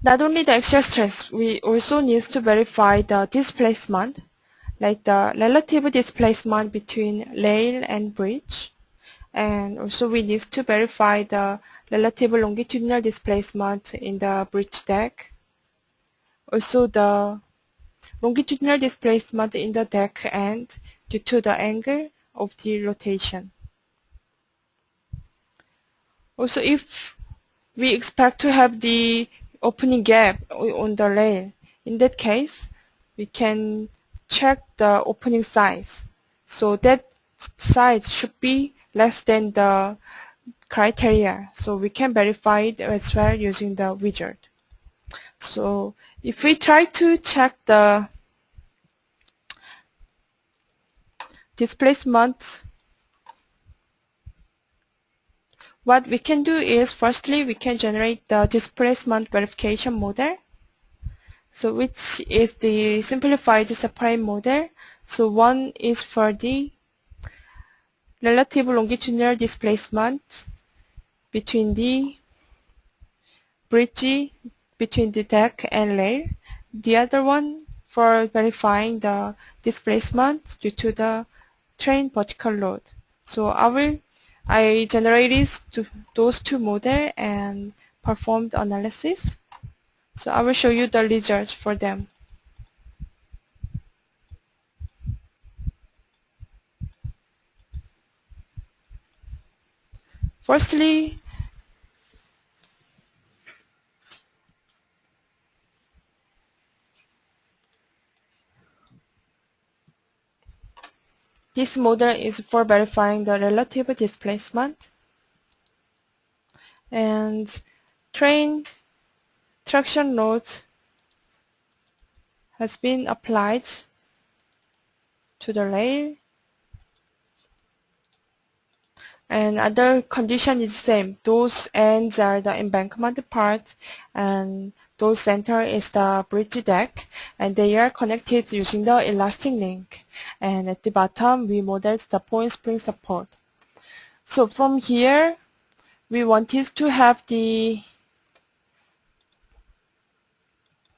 Not only the axial stress, we also need to verify the displacement, like the relative displacement between rail and bridge. And also we need to verify the relative longitudinal displacement in the bridge deck. Also the longitudinal displacement in the deck end due to the angle of the rotation. Also, if we expect to have the opening gap on the rail, in that case, we can check the opening size. So that size should be less than the criteria. So we can verify it as well using the wizard. So if we try to check the displacement, what we can do is firstly we can generate the displacement verification model. So which is the simplified subprime model. So one is for the relative longitudinal displacement between the bridge, between the deck and rail. The other one for verifying the displacement due to the train vertical load. So I generated those two models and performed analysis. So I will show you the results for them. Firstly, this model is for verifying the relative displacement, and train traction load has been applied to the rail, and other condition is the same. Those ends are the embankment part, and those center is the bridge deck, and they are connected using the elastic link. And at the bottom, we modeled the point spring support. So from here, we wanted to have the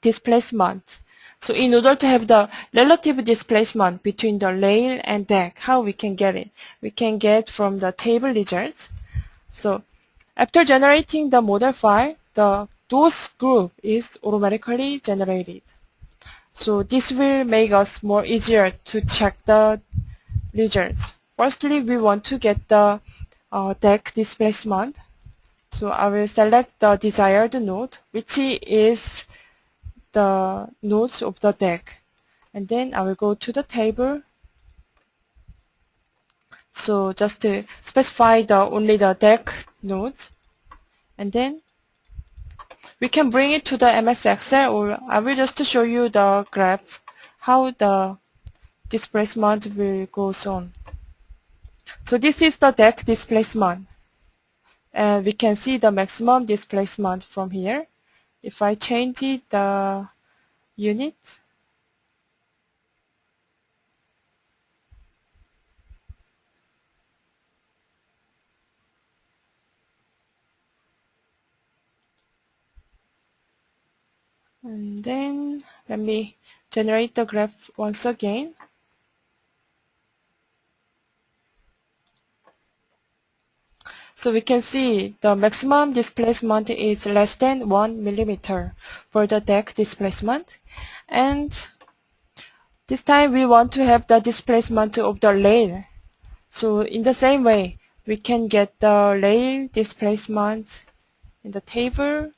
displacement. So in order to have the relative displacement between the rail and deck, how we can get it? We can get from the table results. So after generating the model file, the those group is automatically generated. So this will make us more easier to check the results. Firstly, we want to get the deck displacement. So I will select the desired node, which is the nodes of the deck, and then I will go to the table. So just to specify only the deck nodes, and then we can bring it to the MS Excel, or I will just show you the graph how the displacement will go on. So this is the deck displacement, and we can see the maximum displacement from here. If I change it, the unit, and then let me generate the graph once again. So we can see the maximum displacement is less than 1 millimeter for the deck displacement. And this time we want to have the displacement of the rail. So in the same way, we can get the rail displacement in the table,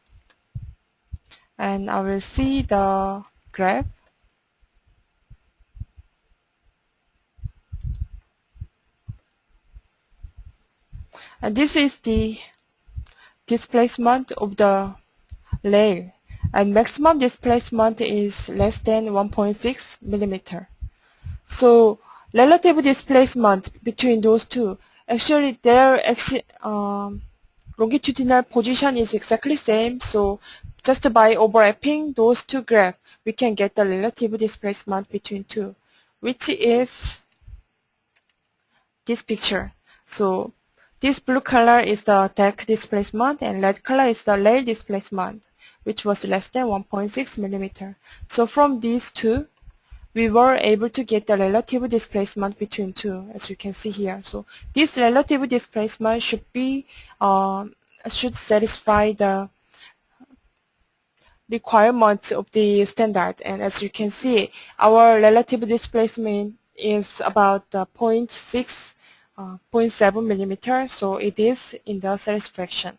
and I will see the graph. And this is the displacement of the rail, and maximum displacement is less than 1.6 millimeter. So relative displacement between those two, actually their longitudinal position is exactly same. So just by overlapping those two graphs, we can get the relative displacement between two, which is this picture. So this blue color is the deck displacement, and red color is the rail displacement. which was less than 1.6 millimeter. So from these two, we were able to get the relative displacement between two, as you can see here. So this relative displacement should satisfy the requirements of the standard. And as you can see, our relative displacement is about 0.6, 0.7 millimeter, so it is in the satisfaction.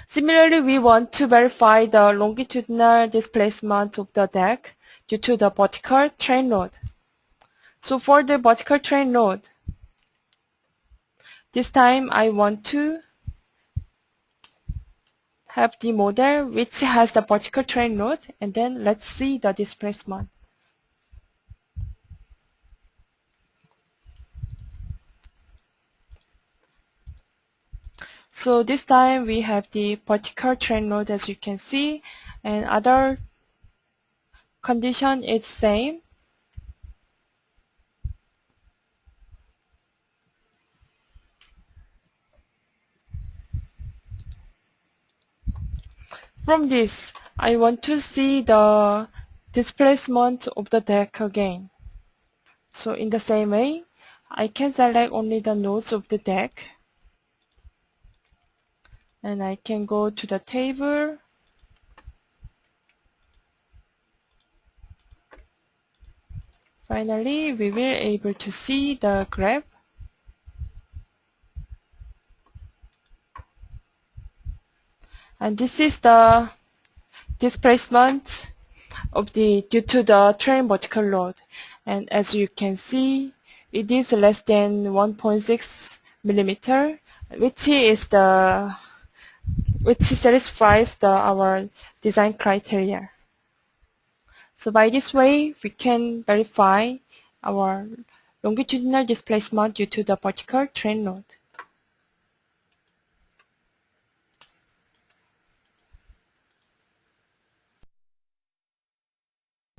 Similarly, we want to verify the longitudinal displacement of the deck due to the vertical train load. So for the vertical train load, this time I want to have the model which has the vertical train load, and then let's see the displacement. So this time we have the vertical train load, as you can see, and other condition is same. From this, I want to see the displacement of the deck again. So in the same way, I can select only the nodes of the deck, and I can go to the table, finally we will able to see the graph. And this is the displacement of the due to the train vertical load, and as you can see, it is less than 1.6 millimeter, which satisfies our design criteria. So by this way, we can verify our longitudinal displacement due to the vertical train load.